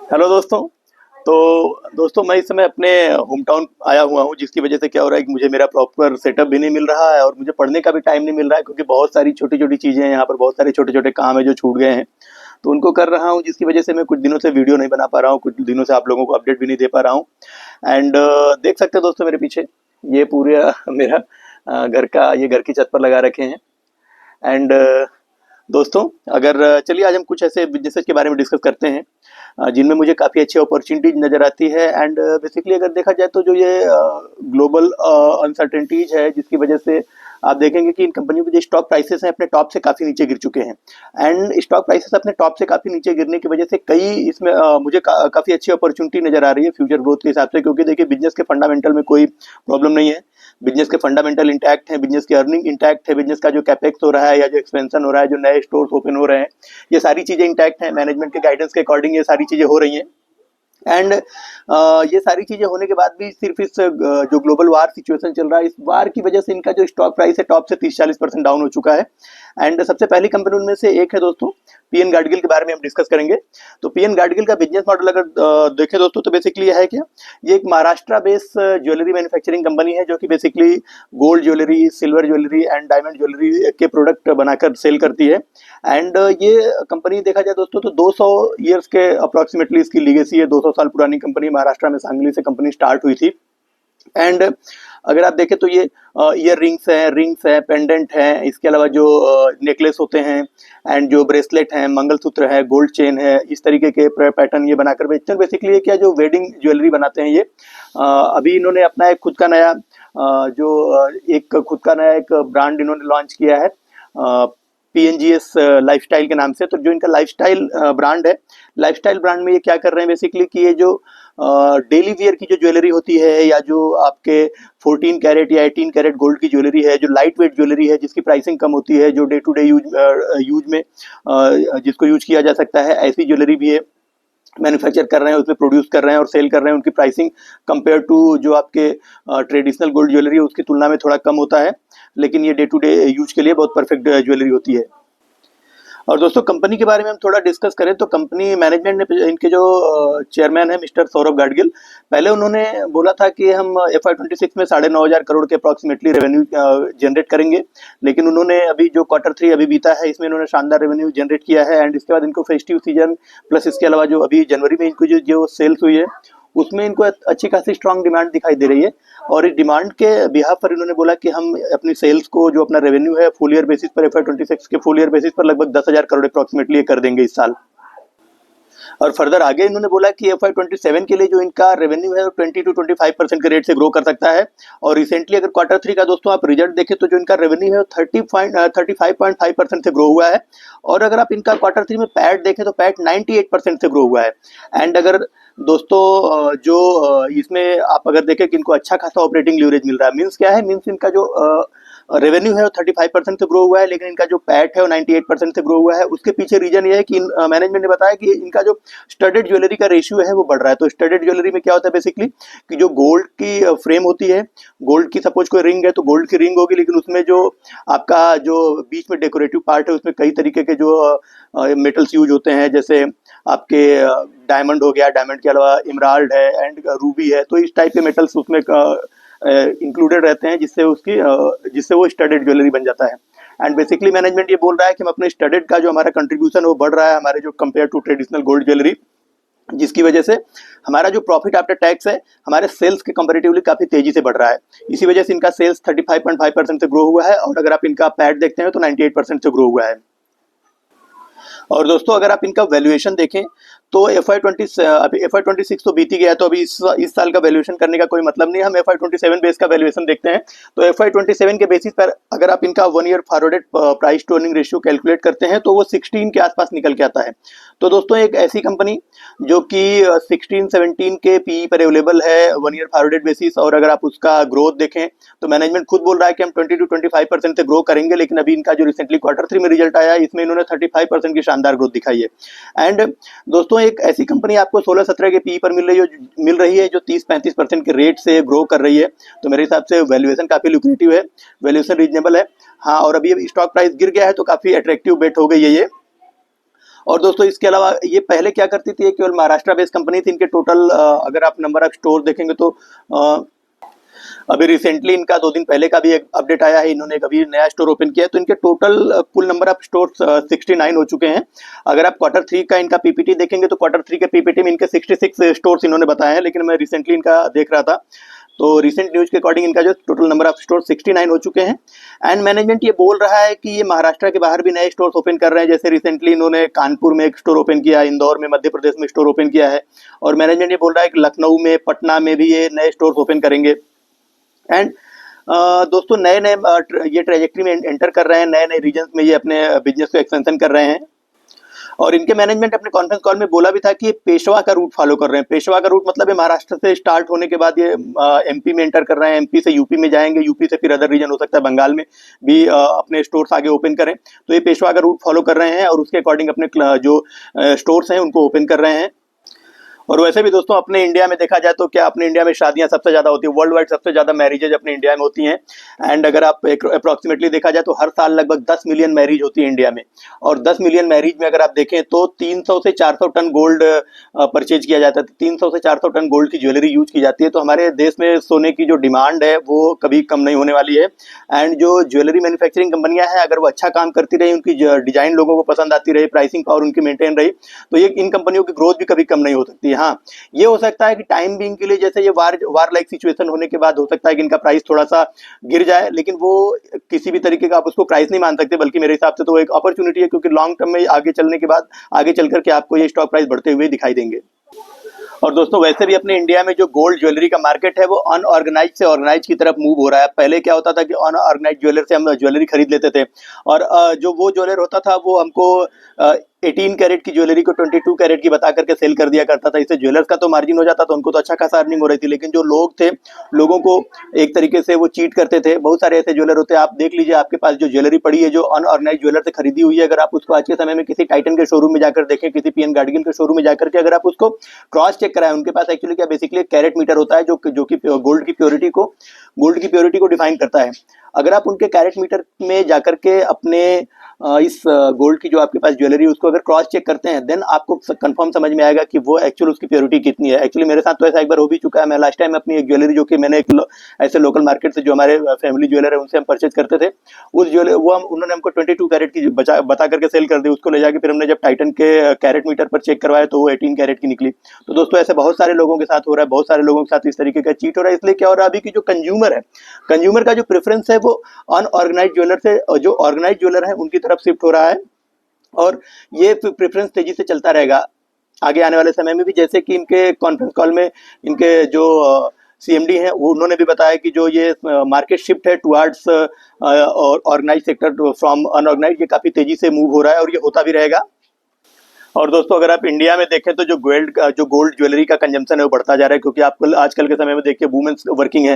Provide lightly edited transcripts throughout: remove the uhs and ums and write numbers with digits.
Hello दोस्तों। दोस्तों मैं इस समय अपने होम टाउन आया हुआ हूँ, जिसकी वजह से क्या हो रहा है कि मुझे मेरा प्रॉपर सेटअप भी नहीं मिल रहा है और मुझे पढ़ने का भी टाइम नहीं मिल रहा है, क्योंकि बहुत सारी छोटी-छोटी चीज़ें हैं यहाँ पर, बहुत सारे छोटे-छोटे काम हैं जो छूट गए हैं। तो उनको कर रहा हूँ, जिसकी वजह से मैं कुछ दिनों से वीडियो नहीं बना पा रहा हूँ, कुछ दिनों से आप लोगों को अपडेट भी नहीं दे पा रहा हूँ। एंड देख सकते हैं दोस्तों मेरे पीछे, ये पूरा मेरा घर की छत पर लगा रखे हैं। एंड दोस्तों, अगर चलिए आज हम कुछ ऐसे बिज़नेसेस के बारे में डिस्कस करते हैं जिनमें मुझे काफ़ी अच्छी अपॉर्चुनिटीज़ नज़र आती है। एंड बेसिकली अगर देखा जाए तो जो ये ग्लोबल अनसर्टेनिटीज़ है, जिसकी वजह से आप देखेंगे कि इन कंपनियों के जो स्टॉक प्राइसेस हैं अपने टॉप से काफ़ी नीचे गिर चुके हैं। एंड स्टॉक प्राइसेस अपने टॉप से काफ़ी नीचे गिरने की वजह से कई इसमें मुझे काफ़ी अच्छी अपॉर्चुनिटी नज़र आ रही है फ्यूचर ग्रोथ के हिसाब से, क्योंकि देखिए बिजनेस के फंडामेंटल में कोई प्रॉब्लम नहीं है। बिजनेस के फंडामेंटल इंटैक्ट है, बिजनेस की अर्निंग इंटैक्ट है, बिजनेस का जो कैपेक्स हो रहा है या जो एक्सपेंशन हो रहा है, जो नए स्टोर्स ओपन हो रहे हैं, ये सारी चीज़ें इंटैक्ट हैं। मैनेजमेंट के गाइडेंस के अकॉर्डिंग ये सारी चीज़ें हो रही हैं। एंड ये सारी चीज़ें होने के बाद भी सिर्फ इस जो ग्लोबल वार सिचुएशन चल रहा है, इस वार की वजह से इनका जो स्टॉक प्राइस है टॉप से 30-40% डाउन हो चुका है। एंड सबसे पहली कंपनी उनमें से एक है दोस्तों, पीएन गाडगिल के बारे में हम डिस्कस करेंगे। तो पीएन गाडगिल का बिजनेस मॉडल अगर देखें दोस्तों, तो बेसिकली यह है क्या, ये एक Maharashtra based jewellery manufacturing company है, जो कि basically gold jewellery, silver jewellery and diamond jewellery के प्रोडक्ट बनाकर सेल करती है। एंड ये कंपनी देखा जाए दोस्तों तो 200 ईयर्स के अप्रॉक्सीमेटली इसकी लीगेसी है। 200 साल पुरानी कंपनी, महाराष्ट्र में सांगली से कंपनी स्टार्ट हुई थी। एंड अगर आप देखें तो ये ईयर रिंग्स है, पेंडेंट है, इसके अलावा जो नेकलेस होते हैं एंड जो ब्रेसलेट हैं, मंगलसूत्र है, गोल्ड चेन है, इस तरीके के पैटर्न ये बनाकर बेचते हैं। बेसिकली ये क्या, जो वेडिंग ज्वेलरी बनाते हैं ये। अभी इन्होंने अपना एक खुद का नया एक ब्रांड इन्होंने लॉन्च किया है, पीएनजीएस लाइफस्टाइल के नाम से। तो जो इनका लाइफस्टाइल ब्रांड है, लाइफस्टाइल ब्रांड में ये क्या कर रहे हैं बेसिकली कि ये जो डेली वियर की जो ज्वेलरी होती है, या जो आपके 14 कैरेट या 18 कैरेट गोल्ड की ज्वेलरी है, जो लाइट वेट ज्वेलरी है, जिसकी प्राइसिंग कम होती है, जो डे टू डे यूज में जिसको यूज किया जा सकता है, ऐसी ज्वेलरी भी है मैन्युफैक्चर कर रहे हैं, उसमें प्रोड्यूस कर रहे हैं और सेल कर रहे हैं। उनकी प्राइसिंग कंपेयर टू जो आपके ट्रेडिशनल गोल्ड ज्वेलरी है उसकी तुलना में थोड़ा कम होता है, लेकिन ये डे टू डे यूज के लिए बहुत परफेक्ट ज्वेलरी होती है। और दोस्तों कंपनी के बारे में हम थोड़ा डिस्कस करें तो कंपनी मैनेजमेंट ने, इनके जो चेयरमैन है मिस्टर सौरभ गाडगिल, पहले उन्होंने बोला था कि हम FY26 में 9,500 करोड़ के अप्रॉक्सीमेटली रेवेन्यू जनरेट करेंगे। लेकिन उन्होंने अभी जो Q3 अभी बीता है, इसमें इन्होंने शानदार रेवेन्यू जनरेट किया है। एंड इसके बाद इनको फेस्टिव सीजन प्लस इसके अलावा जो अभी जनवरी में इनको जो सेल्स हुई है, उसमें इनको अच्छी खासी स्ट्रांग डिमांड दिखाई दे रही है। और इस डिमांड के बिहाफ पर इन्होंने बोला कि हम अपनी सेल्स को, जो अपना रेवेन्यू है फुल ईयर बेसिस पर, FY26 के फुल ईयर बेसिस पर लगभग 10,000 करोड़ अप्रॉक्सीमेटली कर देंगे इस साल। और फर्दर आगे इन्होंने बोला कि FY27 के लिए जो इनका रेवेन्यू है वो 20 to 25% के रेट से ग्रो कर सकता है। और रिसेंटली अगर Q3 का दोस्तों आप रिजल्ट देखें तो जो इनका रेवेन्यू है 35.5% से ग्रो हुआ है। और अगर आप इनका Q3 में पैट देखें तो पैट 98% से ग्रो हुआ है। एंड अगर दोस्तों इसमें आप अगर देखें कि इनको अच्छा खासा ऑपरेटिंग लीवरेज मिल रहा है। मीन्स क्या है, मीन्स इनका जो रेवेन्यू है वो 35% से ग्रो हुआ है, लेकिन इनका जो पैट है वो 98% से ग्रो हुआ है। उसके पीछे रीजन ये है कि मैनेजमेंट ने बताया कि इनका जो स्टडेड ज्वेलरी का रेशियो है वो बढ़ रहा है। तो स्टडेड ज्वेलरी में क्या होता है बेसिकली कि जो गोल्ड की फ्रेम होती है, गोल्ड की सपोज कोई रिंग है तो गोल्ड की रिंग होगी, लेकिन उसमें जो आपका जो बीच में डेकोरेटिव पार्ट है उसमें कई तरीके के जो मेटल्स यूज होते हैं, जैसे आपके डायमंड हो गया, डायमंड के अलावा इमराल्ड है एंड रूबी है। तो इस टाइप के मेटल्स उसमें इंक्लूडेड रहते हैं, जिससे वो स्टडेड ज्वेलरी बन जाता है। एंड बेसिकली मैनेजमेंट ये बोल रहा है कि हम अपने स्टडेड का जो हमारा कंट्रीब्यूशन है वो बढ़ रहा है हमारे जो compare to traditional gold jewellery, जिसकी वजह से हमारा जो प्रॉफिट आफ्टर टैक्स है हमारे सेल्स के कंपैरेटिवली काफ़ी तेजी से बढ़ रहा है। इसी वजह से इनका सेल्स 35.5% से ग्रो हुआ है। और अगर आप इनका पैट देखते हैं तो 98% से ग्रो हुआ है। और दोस्तों अगर आप इनका वैल्यूएशन देखें तो FY26 तो बीती गया है, तो अभी इस साल का वैल्यूएशन करने का कोई मतलब नहीं है। हम FY27 बेस का वैल्यूएशन देखते हैं। तो FY27 के बेसिस पर अगर आप इनका 1 year forwarded price to earning ratio calculate करते हैं तो वो 16 के आसपास निकल के आता है। तो दोस्तों एक ऐसी कंपनी जो कि 16-17 के पीई पर अवेलेबल है 1 ईयर फॉरवर्डेड बेसिस, और अगर आप उसका ग्रोथ देखें तो मैनेजमेंट खुद बोल रहा है कि हम 20 to 25% से ग्रो करेंगे। लेकिन अभी इनका जो रिसेंटली Q3 में रिजल्ट आया इसमें इन्होंने 35% की शानदार ग्रोथ दिखाई है। एंड दोस्तों एक ऐसी कंपनी आपको 16-17 के पी पर मिल रही है जो 30-35% के रेट से ग्रो कर रही है। तो मेरे हिसाब से वैल्यूएशन काफ़ी लुक्रेटिव है, वैल्यूएशन रीजनेबल है। हाँ, और अभी स्टॉक प्राइस गिर गया है तो काफ़ी अट्रैक्टिव बेट हो गई है ये। और दोस्तों इसके अलावा ये पहले क्या करती थी, ये केवल महाराष्ट्र बेस्ड कंपनी थी। इनके टोटल अगर आप नंबर ऑफ स्टोर देखेंगे तो अभी रिसेंटली इनका 2 दिन पहले का भी एक अपडेट आया है, इन्होंने कभी नया स्टोर ओपन किया है, तो इनके टोटल कुल नंबर ऑफ स्टोर 69 हो चुके हैं। अगर आप क्वार्टर 3 का इनका पीपीटी देखेंगे तो क्वार्टर 3 के पीपीटी में इनके 66 स्टोर्स इन्होंने बताए हैं, लेकिन मैं रिसेंटली इनका देख रहा था तो रिसेंट न्यूज के अकॉर्डिंग इनका जो टोटल नंबर ऑफ स्टोर 69 हो चुके हैं। एंड मैनेजमेंट ये बोल रहा है कि ये महाराष्ट्र के बाहर भी नए स्टोर ओपन कर रहे हैं, जैसे रिसेंटली इन्होंने कानपुर में एक स्टोर ओपन किया, इंदौर में, मध्य प्रदेश में स्टोर ओपन किया है। और मैनेजमेंट ये बोल रहा है कि लखनऊ में, पटना में भी ये नए स्टोर ओपन करेंगे। एंड दोस्तों नए नए ये ट्रेजेक्ट्री में एंटर कर रहे हैं, नए नए रीजन्स में ये अपने बिजनेस को एक्सपेंशन कर रहे हैं। और इनके मैनेजमेंट अपने कॉन्फ्रेंस कॉल में बोला भी था कि ये पेशवा का रूट फॉलो कर रहे हैं। पेशवा का रूट मतलब है महाराष्ट्र से स्टार्ट होने के बाद ये एमपी में एंटर कर रहे हैं, एमपी से यूपी में जाएंगे, यूपी से फिर अदर रीजन हो सकता है बंगाल में भी अपने स्टोर्स आगे ओपन करें। तो ये पेशवा का रूट फॉलो कर रहे हैं और उसके अकॉर्डिंग अपने जो स्टोर्स हैं उनको ओपन कर रहे हैं। और वैसे भी दोस्तों अपने इंडिया में देखा जाए तो क्या अपने इंडिया में शादियां सबसे ज्यादा होती है, वर्ल्ड वाइड सबसे ज्यादा मैरिजेज अपने इंडिया में होती हैं। एंड अगर आप अप्रोक्सीमेटली देखा जाए तो हर साल लगभग 10 मिलियन मैरिज होती है इंडिया में। और 10 मिलियन मैरिज में अगर आप देखें तो 300 से 400 टन गोल्ड परचेज किया जाता है, 300 से 400 टन गोल्ड की ज्वेलरी यूज की जाती है। तो हमारे देश में सोने की जो डिमांड है वो कभी कम नहीं होने वाली है। एंड जो ज्वेलरी मैन्युफैक्चरिंग कंपनियां हैं अगर वो अच्छा काम करती रही, उनकी डिजाइन लोगों को पसंद आती रही, प्राइसिंग पावर उनकी मेंटेन रही, तो ये इन कंपनियों की ग्रोथ भी कभी कम नहीं हो सकती है। हाँ, ये हो सकता है कि टाइम बीइंग के लिए जैसे ये वार लाइक सिचुएशन होने के बाद हो सकता है कि इनका प्राइस थोड़ा सा गिर जाए, लेकिन वो किसी भी तरीके का आप उसको प्राइस नहीं मान सकते, बल्कि मेरे हिसाब से तो एक अपॉर्चुनिटी है, क्योंकि लॉन्ग टर्म में आगे चलने के बाद आगे चल करके आपको ये स्टॉक प्राइस बढ़ते हुए दिखाई देंगे। और दोस्तों वैसे भी अपने इंडिया में जो गोल्ड ज्वेलरी का मार्केट है वो अनऑर्गेनाइज से ऑर्गेनाइज की तरफ मूव हो रहा है। पहले क्या होता था कि अनऑर्गेनाइज ज्वेलर से हम ज्वेलरी खरीद लेते थे, और जो वो ज्वेलर होता था वो हमको 18 कैरेट की ज्वेलरी को 22 कैरेट की बता करके सेल कर दिया करता था। इससे ज्वेलर्स का तो मार्जिन हो जाता था, उनको तो अच्छा खासा अर्निंग हो रही थी, लेकिन जो लोग थे, लोगों को एक तरीके से वो चीट करते थे। बहुत सारे ऐसे ज्वेलर होते हैं, आप देख लीजिए आपके पास जो ज्वेलरी पड़ी है जो अनऑर्गेनाइज ज्वेलर से खरीदी हुई है, अगर आप उसको आज के समय में किसी टाइटन के शोरूम में जाकर देखें, किसी पीएन गार्डगिल के शोरूम में जाकर के अगर आप उसको क्रॉस चेक कराएं, उनके पास एक्चुअली क्या बेसिकली एक कैरेट मीटर होता है जो कि गोल्ड की प्योरिटी को डिफाइन करता है। अगर आप उनके कैरेट मीटर में जाकर के अपने इस गोल्ड की जो आपके पास ज्वेलरी है उसको अगर क्रॉस चेक करते हैं, देन आपको कंफर्म समझ में आएगा कि वो एक्चुअल उसकी प्योरिटी कितनी है। एक्चुअली मेरे साथ तो ऐसा एक बार हो भी चुका है। मैं लास्ट टाइम अपनी एक ज्वेलरी जो कि मैंने एक ऐसे लोकल मार्केट से जो हमारे फैमिली ज्वेलर है उनसे हम परचेज करते थे, उस ज्वेलरी वो उन्होंने हमको 22 कैरेट की बता करके सेल कर दी। उसको ले जाके फिर हमने जब टाइटन के कैरेट मीटर पर चेक करवाया तो वो 18 कैरेट की निकली। तो दोस्तों ऐसे बहुत सारे लोगों के साथ हो रहा है, बहुत सारे लोगों के साथ इस तरीके का चीट हो रहा है। इसलिए क्या हो रहा है, अभी की जो कंज्यूमर है, कंज्यूमर का जो प्रेफरेंस है वो अनऑर्गेनाइज ज्वेलर से जो ऑर्गेनाइज ज्वेलर है उनकी तरफ शिफ्ट हो रहा है, और ये प्रेफरेंस तेजी से चलता रहेगा आगे आने वाले समय में भी। जैसे कि इनके कॉन्फ्रेंस कॉल में इनके जो सीएमडी हैं वो उन्होंने भी बताया कि जो ये मार्केट शिफ्ट है towards organise sector from unorganise, ये काफी तेजी से मूव हो रहा है और ये होता भी रहेगा। और दोस्तों अगर आप इंडिया में देखें तो जो गोल्ड ज्वेलरी का कंजम्पशन है वो बढ़ता जा रहा है, क्योंकि आपको आजकल के समय में देखिए वुमेन्स वर्किंग है,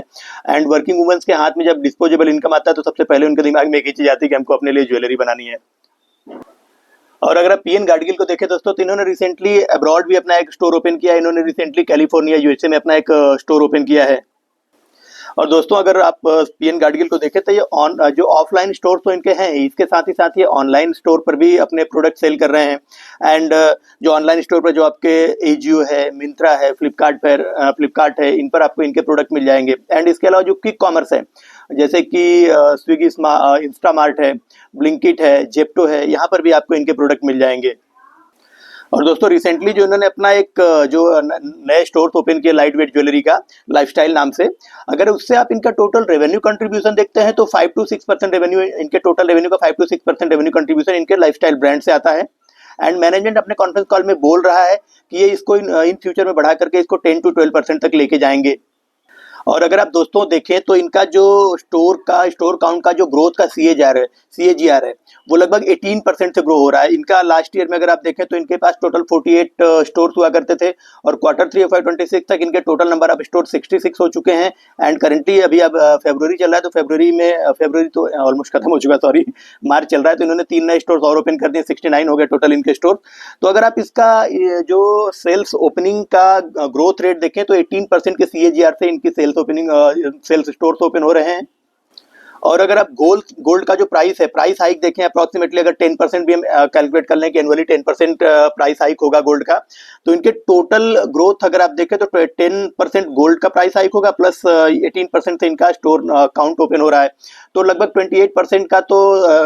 एंड वर्किंग वुमेन्स के हाथ में जब डिस्पोजेबल इनकम आता है तो सबसे पहले उनके दिमाग में एक ही चीज आती है कि हमको अपने लिए ज्वेलरी बनानी है। और अगर आप पीएन गाडगिल को देखें दोस्तों तो इन्होंने रिसेंटली अब्रॉड भी अपना एक स्टोर ओपन किया है। इन्होंने रिसेंटली कैलिफोर्निया यूएसए में अपना एक स्टोर ओपन किया है। और दोस्तों अगर आप पीएन गाडगिल को देखें तो ये जो ऑफलाइन स्टोर तो इनके हैं, इसके साथ ही साथ ये ऑनलाइन स्टोर पर भी अपने प्रोडक्ट सेल कर रहे हैं। एंड जो ऑनलाइन स्टोर पर जो आपके एजियो है, मिंत्रा है, फ्लिपकार्ट है, इन पर आपको इनके प्रोडक्ट मिल जाएंगे। एंड इसके अलावा जो क्विक कॉमर्स है जैसे कि स्विगी, इंस्टामार्ट है, ब्लिंकिट है, जेप्टो है, यहाँ पर भी आपको इनके प्रोडक्ट मिल जाएंगे। और दोस्तों रिसेंटली जो इन्होंने अपना एक जो नए स्टोर ओपन किया लाइट वेट ज्वेलरी का, लाइफस्टाइल नाम से, अगर उससे आप इनका टोटल रेवेन्यू कंट्रीब्यूशन देखते हैं तो 5 to 6% रेवेन्यू, इनके टोटल रेवेन्यू का 5 to 6% रेवेन्यू कंट्रीब्यूशन इनके लाइफस्टाइल ब्रांड से आता है। एंड मैनेजमेंट अपने कॉन्फ्रेंस कॉल में बोल रहा है कि ये इसको इन फ्यूचर में बढ़ा करके इसको 10 to 12% तक लेके जाएंगे। और अगर आप दोस्तों देखें तो इनका जो स्टोर काउंट का जो ग्रोथ का सीएजीआर है वो लगभग 18% से ग्रो हो रहा है। इनका लास्ट ईयर में अगर आप देखें तो इनके पास टोटल 48 स्टोर्स हुआ करते थे, और Q3 FY26 तक इनके टोटल नंबर ऑफ स्टोर 66 हो चुके हैं। एंड करेंटली अभी अब फरवरी चल रहा है, तो फरवरी तो ऑलमोस्ट खत्म हो चुका, सॉरी, मार्च चल रहा है, तो इन्होंने 3 नए स्टोर और ओपन कर दिए, 69 हो गए टोटल इनके स्टोर। तो अगर आप इसका जो सेल्स ओपनिंग का ग्रोथ रेट देखें तो 18% के सीएजीआर से इनकी सेल्स स्टोर्स ओपन हो रहे हैं। और अगर आप गोल्ड गोल्ड का जो प्राइस है, प्राइस हाइक देखें अप्रॉक्सीमेटली अगर 10% भी हम कैलकुलेट कर लें कि एनुअली 10% प्राइस हाइक होगा गोल्ड का, तो इनके टोटल ग्रोथ अगर आप देखें तो 10% गोल्ड का प्राइस हाइक होगा, प्लस 18% से इनका स्टोर अकाउंट ओपन हो रहा है। तो लगभग 28% का तो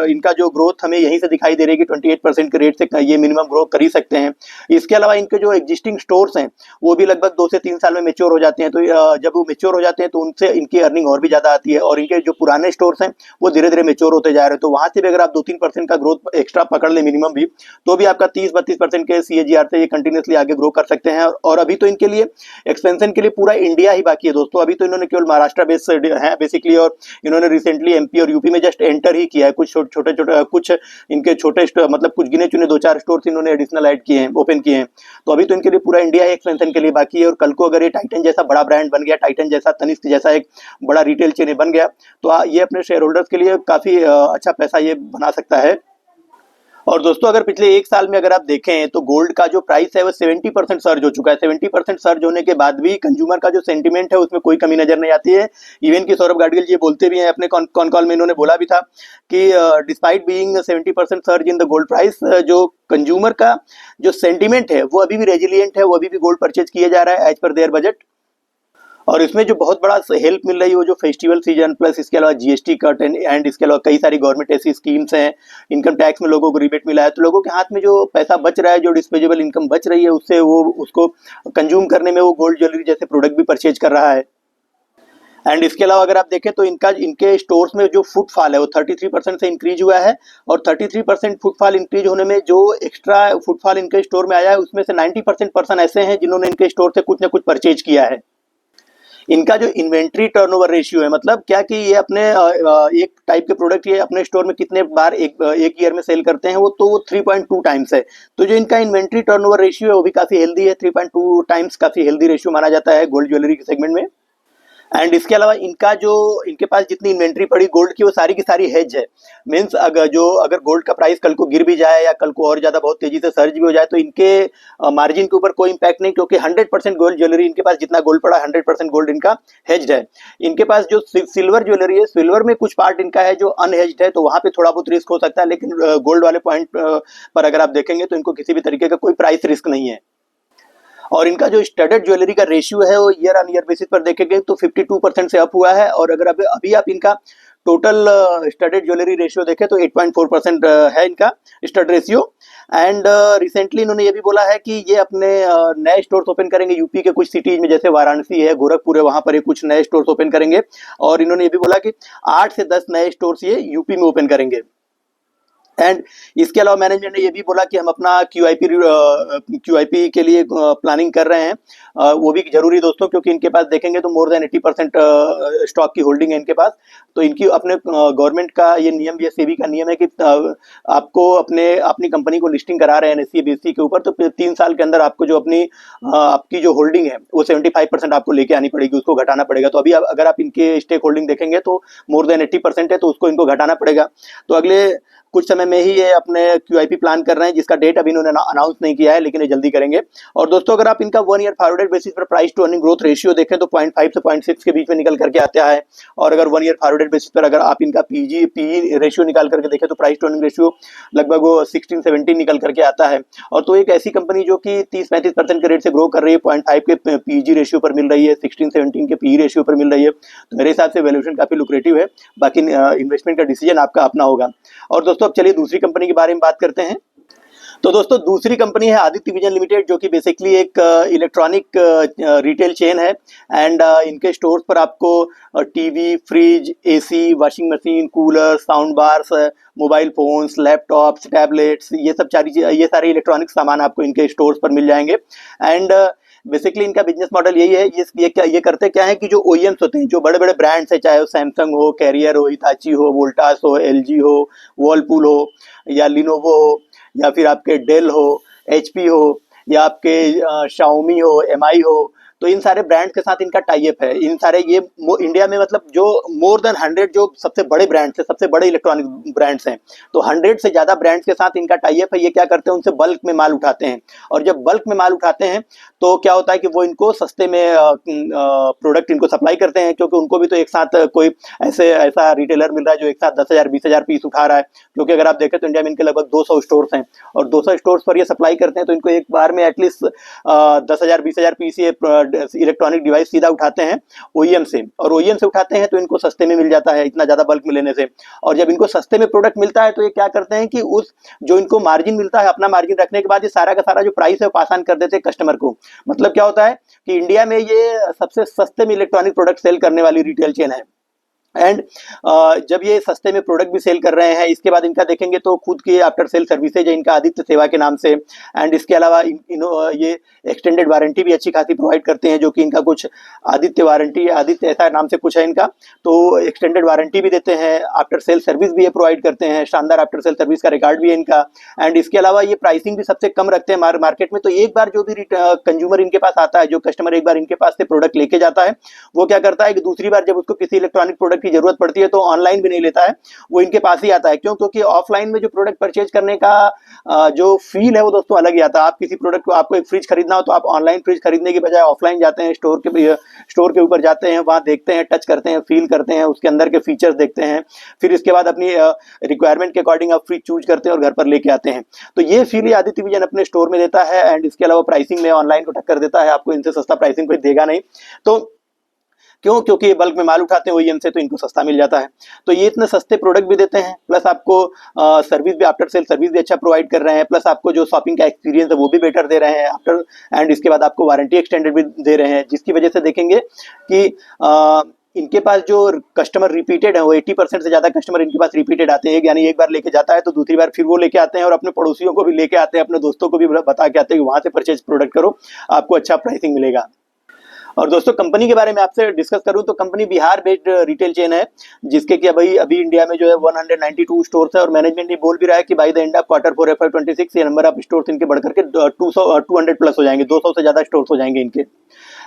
इनका जो ग्रोथ हमें यहीं से दिखाई दे रही है कि 28% के रेट से ये मिनिमम ग्रो कर ही सकते हैं। इसके अलावा इनके जो एग्जिस्टिंग स्टोर्स हैं वो भी लगभग 2 से 3 साल में मैच्योर हो जाते हैं, तो जब वो मैच्योर हो जाते हैं तो उनसे इनकी अर्निंग और भी ज़्यादा आती है, और इनके जो पुराने स्टोर्स हैं वो धीरे-धीरे मैच्योर होते जा रहे हैं। तो वहाँ से भी अगर आप 2-3% का ग्रोथ एक्स्ट्रा पकड़ लें मिनिमम भी, तो भी आपका 30-32% के सीएजीआर से ये कंटिन्यूअसली आगे ग्रो कर सकते हैं। और अभी तो इनके लिए एक्सपेंशन के लिए पूरा इंडिया ही बाकी है दोस्तों। अभी तो इन्होंने केवल महाराष्ट्र बेस्ड है बेसिकली, और इन्होंने रिसेंटली एमपी और यूपी में जस्ट एंटर ही किया है। कुछ छोटे-छोटे कुछ इनके छोटे मतलब कुछ गिने-चुने 2-4 स्टोर्स इन्होंने एडिशनल ऐड किए हैं, ओपन किए हैं। तो अभी तो इनके लिए पूरा इंडिया ही एक्सपेंशन के लिए बाकी है, और कल को अगर ये टाइटन जैसा बड़ा ब्रांड बन गया, टाइटन जैसा, तनिष्क जैसा एक बड़ा रिटेल चेन बन गया, तो ये अपने शेयर होल्डर्स के लिए काफ़ी अच्छा पैसा ये बना सकता है। और दोस्तों अगर पिछले 1 साल में अगर आप देखें तो गोल्ड का जो प्राइस है वो 70% सर्ज हो चुका है। 70% सर्ज होने के बाद भी कंज्यूमर का जो सेंटीमेंट है उसमें कोई कमी नजर नहीं आती है। इवन कि सौरभ गाडगिल जी बोलते भी हैं अपने कॉन कॉल में, इन्होंने बोला भी था कि despite being 70% surge in the gold price, जो कंज्यूमर का जो सेंटीमेंट है वो अभी भी रेजिलियंट है, वो अभी भी गोल्ड परचेज किया जा रहा है एज पर देयर बजट। और इसमें जो बहुत बड़ा हेल्प मिल रही है वो जो फेस्टिवल सीजन, प्लस इसके अलावा जीएसटी कट एंड इसके अलावा कई सारी गवर्नमेंट ऐसी स्कीम्स हैं, इनकम टैक्स में लोगों को रिबेट मिला है, तो लोगों के हाथ में जो पैसा बच रहा है, जो डिस्पोजेबल इनकम बच रही है, उससे वो उसको कंज्यूम करने में वो गोल्ड ज्वेलरी जैसे प्रोडक्ट भी परचेज कर रहा है। एंड इसके अलावा अगर आप देखें तो इनके स्टोर्स में जो फुटफॉल है वो 33% से इंक्रीज हुआ है, और 33% फुटफॉल इंक्रीज होने में जो एक्स्ट्रा फुटफॉल इनके स्टोर में आया है उसमें से 90% पर्सन ऐसे हैं जिन्होंने इनके स्टोर से कुछ ना कुछ परचेज किया है। इनका जो इन्वेंट्री टर्नओवर रेशियो है, मतलब क्या कि ये अपने एक टाइप के प्रोडक्ट ये अपने स्टोर में कितने बार एक ईयर में सेल करते हैं, वो तो वो 3.2 टाइम्स है। तो जो इनका इन्वेंट्री टर्नओवर रेशियो है वो भी काफ़ी हेल्दी है, 3.2 टाइम्स काफ़ी हेल्दी रेशियो माना जाता है गोल्ड ज्वेलरी के सेगमेंट में। एंड इसके अलावा इनका जो इनके पास जितनी इन्वेंट्री पड़ी गोल्ड की वो सारी की सारी हेज है। मीन्स अगर गोल्ड का प्राइस कल को गिर भी जाए या कल को और ज़्यादा बहुत तेज़ी से सर्ज भी हो जाए तो इनके मार्जिन के ऊपर कोई इम्पैक्ट नहीं, क्योंकि 100% गोल्ड ज्वेलरी इनके पास जितना गोल्ड पड़ा 100% गोल्ड इनका हेज्ड है। इनके पास जो सिल्वर ज्वेलरी है, सिल्वर में कुछ पार्ट इनका है जो अनहेज्ड है, तो वहाँ पे थोड़ा बहुत रिस्क हो सकता है, लेकिन गोल्ड वाले पॉइंट पर अगर आप देखेंगे तो इनको किसी भी तरीके का कोई प्राइस रिस्क नहीं है। और इनका जो स्टडेड ज्वेलरी का रेशियो है वो ईयर ऑन ईयर बेसिस पर देखेंगे तो 52% से अप हुआ है, और अगर अभी आप इनका टोटल स्टडेड ज्वेलरी रेशियो देखें तो 8.4% है इनका स्टड रेशियो। एंड रिसेंटली इन्होंने ये भी बोला है कि ये अपने नए स्टोर्स ओपन करेंगे यूपी के कुछ सिटीज में, जैसे वाराणसी है, गोरखपुर है, वहाँ पर ये कुछ नए स्टोर्स ओपन करेंगे। और इन्होंने ये भी बोला कि 8 से 10 नए स्टोर्स ये यूपी में ओपन करेंगे। एंड इसके अलावा मैनेजमेंट ने ये भी बोला कि हम अपना क्यूआईपी के लिए प्लानिंग कर रहे हैं। वो भी जरूरी दोस्तों, क्योंकि इनके पास देखेंगे तो मोर देन 80% स्टॉक की होल्डिंग है इनके पास। तो इनकी अपने गवर्नमेंट का ये नियम, ये सेबी का नियम है कि आपको अपनी कंपनी को लिस्टिंग करा रहे हैं एनएससी बीएससी के ऊपर, तो 3 साल के अंदर आपको जो आपकी जो होल्डिंग है वो 75% आपको लेके आनी पड़ेगी, उसको घटाना पड़ेगा। तो अभी अगर आप इनके स्टेक होल्डिंग देखेंगे तो मोर देन 80% है, तो उसको इनको घटाना पड़ेगा। तो अगले कुछ समय में ही ये अपने क्यूआईपी प्लान कर रहे हैं, जिसका डेट अभी इन्होंने अनाउंस नहीं किया है, लेकिन ये जल्दी करेंगे। और दोस्तों अगर आप इनका 1 ईयर फॉरवर्डेड बेसिस पर price to earning growth ratio देखें तो 0.5 से 0.6 के बीच में निकल करके आता है। और अगर 1 ईयर फॉरवर्डेड बेसिस पर अगर आप इनका पीई रेशियो निकाल करके देखें तो प्राइस टू अर्निंग रेशियो लगभग वो 16-17 निकल करके आता है। और तो एक ऐसी कंपनी जो कि 30-35% के रेट से ग्रो कर रही है, 0.5 के पीजी रेशियो पर मिल रही है, 16-17 के पीई रेशियो पर मिल रही है, तो मेरे हिसाब से वैल्यूएशन काफी लुक्रेटिव है। बाकी इन्वेस्टमेंट का डिसीजन आपका अपना होगा। और दोस्तों अब चलिए दूसरी कंपनी के बारे में बात करते हैं। तो दोस्तों दूसरी कंपनी है आदित्य विजन लिमिटेड, जो कि बेसिकली एक इलेक्ट्रॉनिक रिटेल चेन है। एंड इनके स्टोर्स पर आपको TV, fridge, AC, washing machine, cooler, sound bars, mobile phones, laptops, tablets, ये सारे इलेक्ट्रॉनिक सामान आपको इनके स्टोर्स पर मिल जाएंगे। एंड बेसिकली इनका बिजनेस मॉडल यही है, ये करते क्या है कि जो ओईएम्स होते हैं, जो बड़े बड़े ब्रांड्स है, चाहे वो सैमसंग हो, कैरियर हो, हिताची हो, वोल्टास हो, एलजी हो, वर्लपूल हो, या लिनोवो हो, या फिर आपके डेल हो, एचपी हो, या आपके शाओमी हो, एमआई हो, तो इन सारे ब्रांड के साथ इनका टाई अप है। इन सारे ये इंडिया में मतलब जो मोर देन 100 जो सबसे बड़े ब्रांड्स हैं, सबसे बड़े इलेक्ट्रॉनिक ब्रांड्स हैं, तो 100 से ज़्यादा ब्रांड्स के साथ इनका टाई अप है। ये क्या करते हैं, उनसे बल्क में माल उठाते हैं, और जब बल्क में माल उठाते हैं तो क्या होता है कि वो इनको सस्ते में प्रोडक्ट इनको सप्लाई करते हैं, क्योंकि उनको भी तो एक साथ कोई ऐसा रिटेलर मिल रहा है जो एक साथ 10,000 20,000 पीस उठा रहा है। क्योंकि अगर आप देखें तो इंडिया में इनके लगभग 200 स्टोर्स हैं, और 200 स्टोर्स पर ये सप्लाई करते हैं, तो इनको एक बार में एटलीस्ट 10,000 20,000 पीस ये इलेक्ट्रॉनिक डिवाइस सीधा उठाते हैं ओईएम से, और ओईएम से उठाते हैं तो इनको सस्ते में मिल जाता है इतना ज़्यादा बल्क में लेने से। और जब इनको सस्ते में प्रोडक्ट मिलता है तो ये क्या करते हैं कि उस जो इनको मार्जिन मिलता है, अपना मार्जिन रखने के बाद ये सारा का सारा जो प्राइस है वो पास ऑन कर देते हैं कस्टमर को। मतलब क्या होता है कि इंडिया में ये सबसे सस्ते में इलेक्ट्रॉनिक प्रोडक्ट सेल करने वाली रिटेल चेन है। एंड जब ये सस्ते में प्रोडक्ट भी सेल कर रहे हैं, इसके बाद इनका देखेंगे तो खुद की आफ्टर सेल सर्विसेज है इनका आदित्य सेवा के नाम से। एंड इसके अलावा ये एक्सटेंडेड वारंटी भी अच्छी खासी प्रोवाइड करते हैं, जो कि इनका कुछ आदित्य वारंटी, आदित्य ऐसा नाम से कुछ है इनका, तो एक्सटेंडेड वारंटी भी देते हैं, आफ्टर सेल सर्विस भी ये प्रोवाइड करते हैं, शानदार आफ्टर सेल सर्विस का रिकॉर्ड भी है इनका। एंड इसके अलावा ये प्राइसिंग भी सबसे कम रखते हैं मार्केट में। तो एक बार जो भी कंज्यूमर इनके पास आता है, जो कस्टमर एक बार इनके पास से प्रोडक्ट लेके जाता है, वो क्या करता है कि दूसरी बार जब उसको किसी इलेक्ट्रॉनिक प्रोडक्ट की जरूरत पड़ती है तो ऑनलाइन भी नहीं लेता है, वो इनके पास ही आता है। क्यों? क्योंकि ऑफलाइन में जो प्रोडक्ट परचेज करने का जो फील है वो दोस्तों अलग ही आता है। आप किसी प्रोडक्ट को, आपको एक फ्रिज खरीदना हो तो आप ऑनलाइन फ्रिज खरीदने की बजाय ऑफलाइन जाते हैं, स्टोर के ऊपर जाते हैं, वहां देखते हैं, टच करते हैं, फील करते हैं, उसके अंदर के फीचर्स देखते हैं, फिर इसके बाद अपनी रिक्वायरमेंट के अकॉर्डिंग आप फ्रिज चूज करते हैं और घर पर लेके आते हैं। तो ये फील आदित्य विजन अपने स्टोर में देता है। एंड इसके अलावा प्राइसिंग में ऑनलाइन को टक्कर देता है, आपको इनसे सस्ता प्राइसिंग कोई देगा नहीं। तो क्यों? क्योंकि ये बल्क में माल उठाते हैं ओईएम से, तो इनको सस्ता मिल जाता है। तो ये इतने सस्ते प्रोडक्ट भी देते हैं, प्लस आपको सर्विस भी, आफ्टर सेल सर्विस भी अच्छा प्रोवाइड कर रहे हैं, प्लस आपको जो शॉपिंग का एक्सपीरियंस है वो भी बेटर दे रहे हैं आफ्टर। एंड इसके बाद आपको वारंटी एक्सटेंडेड भी दे रहे हैं, जिसकी वजह से देखेंगे कि इनके पास जो कस्टमर रिपीटेड है वो 80% से ज़्यादा कस्टमर इनके पास रिपीटेड आते हैं। यानी एक बार लेके जाता है तो दूसरी बार फिर वो लेके आते हैं, और अपने पड़ोसियों को भी लेके आते हैं, अपने दोस्तों को भी बता के आते हैं कि वहाँ से परचेज प्रोडक्ट करो, आपको अच्छा प्राइसिंग मिलेगा। और दोस्तों कंपनी के बारे में आपसे डिस्कस करूं तो company Bihar based retail chain है, जिसके कि अभी इंडिया में जो है 192 स्टोर्स है, और मैनेजमेंट ये बोल भी रहा है कि by the end of Q4 FY26 ये नंबर ऑफ स्टोर्स इनके बढ़कर के 200 प्लस हो जाएंगे, 200 से ज़्यादा स्टोर्स हो जाएंगे इनके।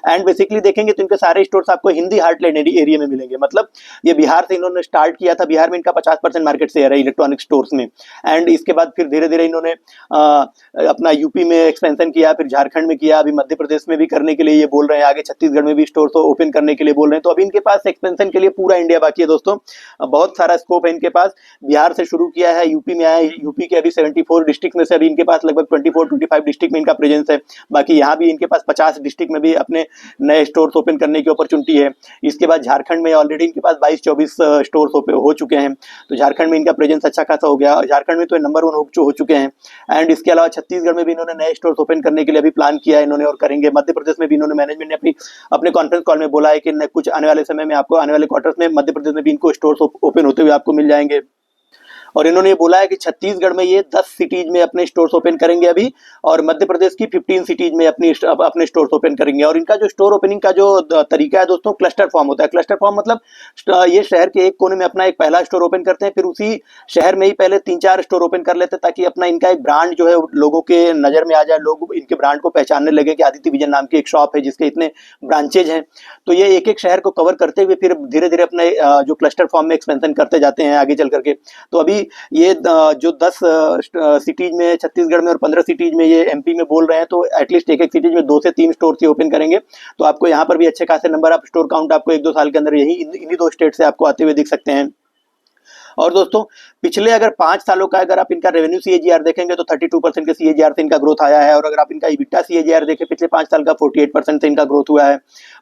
एंड बेसिकली देखेंगे तो इनके सारे स्टोर्स आपको हिंदी हार्टलैंड एरिया में मिलेंगे। मतलब ये बिहार से इन्होंने स्टार्ट किया था, बिहार में इनका 50% मार्केट शेयर है इलेक्ट्रॉनिक स्टोर्स में। एंड इसके बाद फिर धीरे धीरे इन्होंने अपना यूपी में एक्सपेंशन किया, फिर झारखंड में किया, अभी मध्य प्रदेश में भी करने के लिए ये बोल रहे हैं, आगे छत्तीसगढ़ में भी स्टोर्स ओपन करने के लिए बोल रहे हैं। तो अभी इनके पास एक्सपेंशन के लिए पूरा इंडिया बाकी है दोस्तों, बहुत सारा स्कोप है इनके पास। बिहार से शुरू किया है, यूपी में आया, यूपी के अभी 74 डिस्ट्रिक्ट में से अभी इनके पास लगभग 24-25 डिस्ट्रिक्ट में इनका प्रेजेंस है। बाकी यहाँ भी इनके पास 50 डिस्ट्रिक्ट में भी अपने नए स्टोर्स ओपन करने की अपॉर्चुनिटी है। इसके बाद झारखंड में ऑलरेडी इनके पास 22-24 स्टोर्स ओपन हो चुके हैं, तो झारखंड में इनका प्रेजेंस अच्छा खासा हो गया, झारखंड में तो नंबर 1 हो चुके हैं। एंड इसके अलावा छत्तीसगढ़ में भी इन्होंने नए स्टोर्स ओपन करने के लिए अभी प्लान किया है इन्होंने, और करेंगे। मध्य प्रदेश में भी इन्होंने, मैनेजमेंट ने अपने कॉन्फ्रेंस कॉल में बोला है कि कुछ आने वाले समय में आपको, आने वाले क्वार्टर्स में मध्य प्रदेश में भी इनको स्टोर्स ओपन होते हुए आपको मिल जाएंगे। और इन्होंने ये बोला है कि छत्तीसगढ़ में ये 10 सिटीज में अपने स्टोर्स ओपन करेंगे अभी, और मध्य प्रदेश की 15 सिटीज में अपने स्टोर्स ओपन करेंगे। और इनका जो स्टोर ओपनिंग का जो तरीका है दोस्तों, क्लस्टर फॉर्म होता है। क्लस्टर फॉर्म मतलब ये शहर के एक कोने में अपना एक पहला स्टोर ओपन करते हैं, फिर उसी शहर में ही पहले 3-4 स्टोर ओपन कर लेते हैं, ताकि अपना इनका एक ब्रांड जो है लोगों के नजर में आ जाए, लोग इनके ब्रांड को पहचानने लगे कि आदित्य विजन नाम की एक शॉप है जिसके इतने ब्रांचेज हैं। तो ये एक एक शहर को कवर करते हुए फिर धीरे धीरे अपने जो क्लस्टर फॉर्म में एक्सपेंशन करते जाते हैं आगे चल करके। तो अभी ये जो 10 सिटीज में छत्तीसगढ़ में और 15 सिटीज में ये एमपी में बोल रहे हैं, तो एटलीस्ट एक सिटीज में 2 से 3 स्टोर से ओपन करेंगे। तो आपको यहाँ पर भी अच्छे खासे नंबर ऑफ स्टोर काउंट आपको 1-2 साल के अंदर यही इन्हीं 2 स्टेट से आपको आते हुए दिख सकते हैं। और दोस्तों पिछले अगर 5 सालों का अगर आप इनका रेवेन्यू सीएजीआर देखेंगे तो 32% के सीएजीआर से इनका ग्रोथ आया है, और अगर आप इनका इबिटा सीएजीआर देखें पिछले 5 साल का 48% से इनका ग्रोथ हुआ है।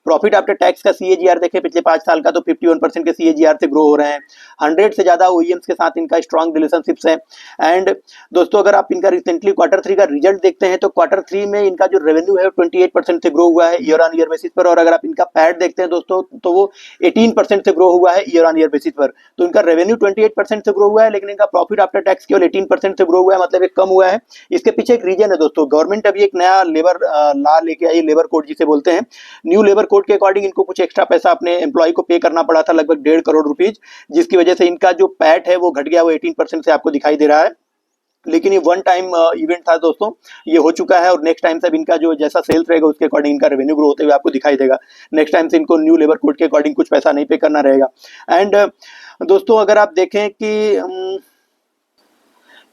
प्रॉफिट आफ्टर टैक्स का सीएजीआर देखें पिछले 5 साल का तो 51% के सीएजीआर से ग्रो हो रहे हैं। 100 से ज़्यादा ओईएम्स के साथ इनका स्ट्रॉन्ग रिलेशनशिप्स है। एंड दोस्तों अगर आप इनका रिसेंटली Q3 का रिजल्ट देखते हैं तो Q3 में इनका जो रेवेन्यू है 28% से ग्रो हुआ है ईयर ऑन ईयर बेसिस पर, और अगर आप इनका पैट देखते हैं दोस्तों तो वो 18% से ग्रो हुआ है ईयर ऑन ईयर बेसिस पर। तो इनका रेवेन्यू 28% से ग्रो हुआ है, लेकिन इनका प्रॉफिट आफ्टर टैक्स केवल 18% से ग्रो हुआ है, मतलब एक कम हुआ है। इसके पीछे एक रीजन है दोस्तों, गवर्नमेंट अभी एक नया लेबर लॉ लेके आई, लेबर कोड जिसे बोलते हैं। न्यू लेबर कोड के अकॉर्डिंग इनको कुछ एक्स्ट्रा पैसा अपने एम्प्लॉय को पे करना पड़ा था, लगभग 1.5 करोड़ रुपीज, जिसकी वजह से इनका जो पैट है वो घट गया, वो 18% से आपको दिखाई दे रहा है। लेकिन ये वन टाइम इवेंट था दोस्तों, ये हो चुका है और नेक्स्ट टाइम से अब इनका जो जैसा सेल्स रहेगा उसके अकॉर्डिंग इनका रेवेन्यू ग्रो होते हुए आपको दिखाई देगा। नेक्स्ट टाइम से इनको न्यू लेबर कोड के अकॉर्डिंग कुछ पैसा नहीं पे करना रहेगा। एंड दोस्तों अगर आप देखें कि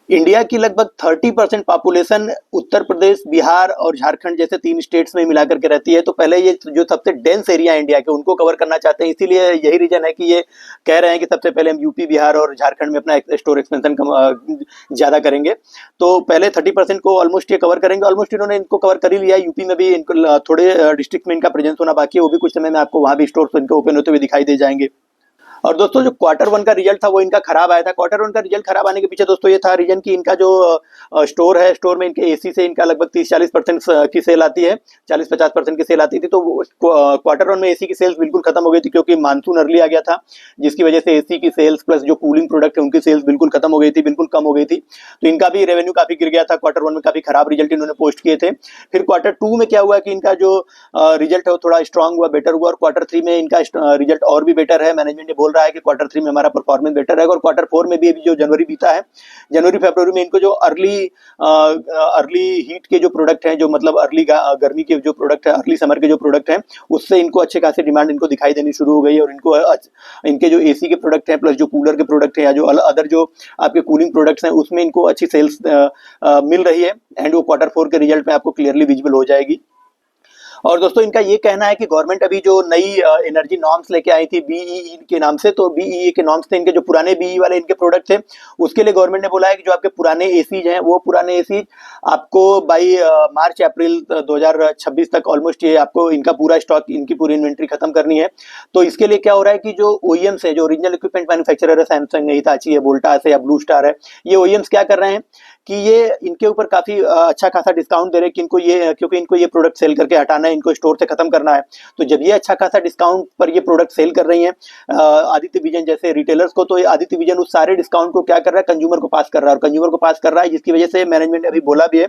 इंडिया की लगभग 30% पॉपुलेशन उत्तर प्रदेश, बिहार और झारखंड जैसे 3 स्टेट्स में मिला करके रहती है। तो पहले ये जो सबसे डेंस एरिया है इंडिया के उनको कवर करना चाहते हैं, इसीलिए यही रीजन है कि ये कह रहे हैं कि सबसे पहले हम यूपी, बिहार और झारखंड में अपना स्टोर एक्सपेंशन ज़्यादा करेंगे। तो पहले 30% को ऑलमोस्ट ये कवर करेंगे। ऑलमोस्ट इन्होंने इनको कवर कर ही लिया है। यूपी में भी इनको थोड़े डिस्ट्रिक्ट में इनका प्रेजेंस होना बाकी है, वो भी कुछ समय में आपको वहाँ भी स्टोर इनके ओपन होते हुए दिखाई दे जाएंगे। और दोस्तों जो क्वार्टर 1 का रिजल्ट था वो इनका खराब आया था। क्वार्टर 1 का रिजल्ट खराब आने के पीछे दोस्तों ये था रीजन कि इनका जो स्टोर है, स्टोर में इनके एसी से इनका लगभग 30-40% की सेल आती है, 40-50% की सेल आती थी। तो क्वार्टर 1 में एसी की सेल्स बिल्कुल खत्म हो गई थी क्योंकि मानसून अर्ली आ गया था, जिसकी वजह से एसी की सेल्स प्लस जो कूलिंग प्रोडक्ट है उनकी सेल्स बिल्कुल खत्म हो गई थी, बिल्कुल कम हो गई थी। तो इनका भी रेवेन्यू काफी गिर गया था। क्वार्टर 1 में काफी खराब रिजल्ट इन्होंने पोस्ट किए थे। फिर क्वार्टर 2 में क्या हुआ कि इनका जो रिजल्ट है वो थोड़ा स्ट्रांग हुआ, बेटर हुआ और क्वार्टर 3 में इनका रिजल्ट और भी बेटर है। मैनेजमेंट ये बोल रहा है कि क्वार्टर 3 में हमारा परफॉर्मेंस बेटर रहेगा और क्वार्टर 4 में भी अभी जो जनवरी बीता है, जनवरी फरवरी में इनको जो अर्ली हीट के जो प्रोडक्ट हैं, जो मतलब अर्ली गर्मी के जो प्रोडक्ट है, अर्ली समर के जो प्रोडक्ट हैं, उससे इनको अच्छे खासी डिमांड इनको दिखाई देनी शुरू हो गई है। और इनको इनके जो एसी के प्रोडक्ट हैं प्लस जो कूलर के प्रोडक्ट हैं या जो अदर जो आपके कूलिंग प्रोडक्ट्स हैं उसमें इनको अच्छी सेल्स मिल रही है। एंड वो क्वार्टर 4 के रिजल्ट में आपको क्लियरली विजिबल हो जाएगी। और दोस्तों इनका ये कहना है कि गवर्नमेंट अभी जो नई एनर्जी नॉर्म्स लेके आई थी बीईई के नाम से, तो बीईई के नॉर्म्स थे इनके जो पुराने बीई वाले इनके प्रोडक्ट थे, उसके लिए गवर्नमेंट ने बोला है कि जो आपके पुराने एसीज हैं वो पुराने एसीज आपको बाई मार्च अप्रैल 2026 तक ऑलमोस्ट ये आपको इनका पूरा स्टॉक, इनकी पूरी इन्वेंट्री खत्म करनी है। तो इसके लिए क्या हो रहा है कि जो ओईएम्स है, जो ओरिजिनल इक्विपमेंट मैन्युफैक्चरर है, सैमसंग है, हिताची है, वोल्टास है या ब्लू स्टार है, ये ओईएम्स क्या कर रहे हैं कि ये इनके ऊपर काफी अच्छा खासा डिस्काउंट दे रहे हैं कि इनको ये, क्योंकि इनको ये प्रोडक्ट सेल करके हटाना है, इनको स्टोर से खत्म करना है। तो जब ये अच्छा खासा डिस्काउंट पर ये प्रोडक्ट सेल कर रही हैं आदित्य विजन जैसे रिटेलर्स को, तो आदित्य विजन उस सारे डिस्काउंट को क्या कर रहा है, कंज्यूमर को पास कर रहा है। और कंज्यूमर को पास कर रहा है जिसकी वजह से मैनेजमेंट ने अभी बोला भी है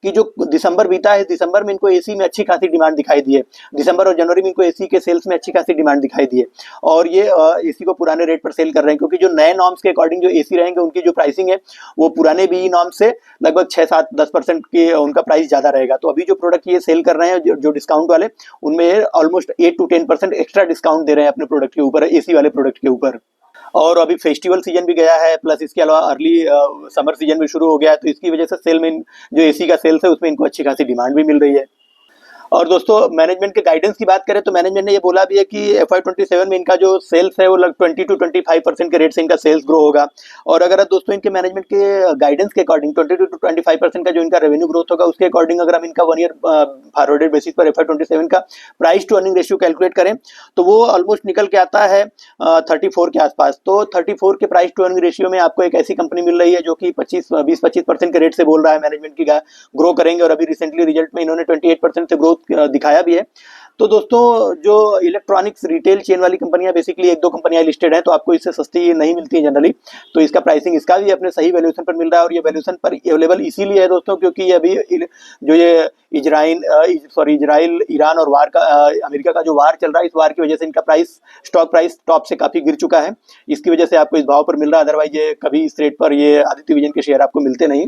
कि जो दिसंबर बीता है, दिसंबर में इनको एसी में अच्छी खासी डिमांड दिखाई दी है। दिसंबर और जनवरी में इनको एसी के सेल्स में अच्छी खासी डिमांड दिखाई दी है और ये एसी को पुराने रेट पर सेल कर रहे हैं, क्योंकि जो नए नॉर्म्स के अकॉर्डिंग जो एसी रहेंगे उनकी जो प्राइसिंग है वो पुराने बीई नॉर्म्स से लगभग 6-7-10% के उनका प्राइस ज्यादा रहेगा। तो अभी जो प्रोडक्ट ये सेल कर रहे हैं जो डिस्काउंट वाले, उनमें ऑलमोस्ट 8-10% एक्स्ट्रा डिस्काउंट दे रहे हैं अपने प्रोडक्ट के ऊपर, एसी वाले प्रोडक्ट के ऊपर। और अभी फेस्टिवल सीजन भी गया है, प्लस इसके अलावा अर्ली समर सीजन भी शुरू हो गया है, तो इसकी वजह से सेल में जो एसी का सेल्स है उसमें इनको अच्छी खासी डिमांड भी मिल रही है। और दोस्तों मैनेजमेंट के गाइडेंस की बात करें तो मैनेजमेंट ने ये बोला भी है कि FY27 में इनका जो सेल्स है वो 20-25% के रेट से इनका सेल्स ग्रो होगा। और अगर दोस्तों इनके मैनेजमेंट के गाइडेंस के अकॉर्डिंग 20-25% का जो इनका रेवेन्यू ग्रोथ होगा उसके अकॉर्डिंग अगर हम इनका 1 ईयर फॉरवर्डेड बेसिस पर FY27 का price to earning ratio calculate करें तो वो ऑलमोस्ट निकल के आता है 34 के आसपास। तो 34 के प्राइस टू अर्निंग रेशियो में आपको एक ऐसी कंपनी मिल रही है जो कि 20-25% के रेट से बोल रहा है मैनेजमेंट की ग्रो करेंगे। और अभी रिसेंटली रिजल्ट में इन्होंने 28% से ग्रोथ दिखाया भी है। तो दोस्तों जो इलेक्ट्रॉनिक्स रिटेल चेन वाली कंपनियां, बेसिकली 1-2 कंपनियां लिस्टेड हैं, तो आपको इससे सस्ती नहीं मिलती है जनरली। तो इसका प्राइसिंग इसका भी अपने सही वैल्यूएशन पर मिल रहा है और ये वैल्यूएशन पर अवेलेबल इसीलिए है दोस्तों क्योंकि ये अभी जो ये इजराइल ईरान और वार का अमेरिका का जो वार चल रहा है, इस वार की वजह से इनका प्राइस, स्टॉक प्राइस टॉप से काफी गिर चुका है। इसकी वजह से आपको इस भाव पर मिल रहा है, अदरवाइज ये कभी इस रेट पर ये आदित्य विजन के शेयर आपको मिलते नहीं।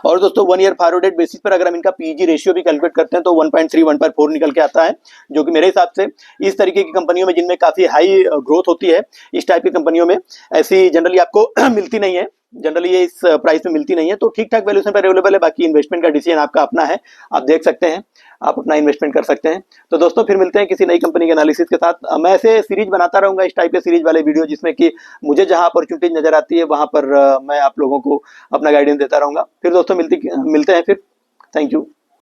और दोस्तों 1 ईयर फॉरवर्डेड बेसिस पर अगर हम इनका पीजी रेशियो भी कैलकुलेट करते हैं तो 1.3-1.4 निकल के आता है, जो कि मेरे हिसाब से इस तरीके की कंपनियों में जिनमें काफी हाई ग्रोथ होती है, इस टाइप की कंपनियों में ऐसी जनरली आपको मिलती नहीं है, जनरली ये इस प्राइस में मिलती नहीं है। तो ठीक ठाक वैल्यूएशन पर अवेलेबल है। बाकी इन्वेस्टमेंट का डिसीजन आपका अपना है, आप देख सकते हैं, आप अपना इन्वेस्टमेंट कर सकते हैं। तो दोस्तों फिर मिलते हैं किसी नई कंपनी के एनालिसिस के साथ। मैं ऐसे सीरीज बनाता रहूंगा, इस टाइप के सीरीज वाले वीडियो, जिसमें कि मुझे जहां अपॉर्चुनिटीज नजर आती है वहां पर मैं आप लोगों को अपना गाइडेंस देता रहूंगा। फिर दोस्तों मिलते हैं फिर। Thank you.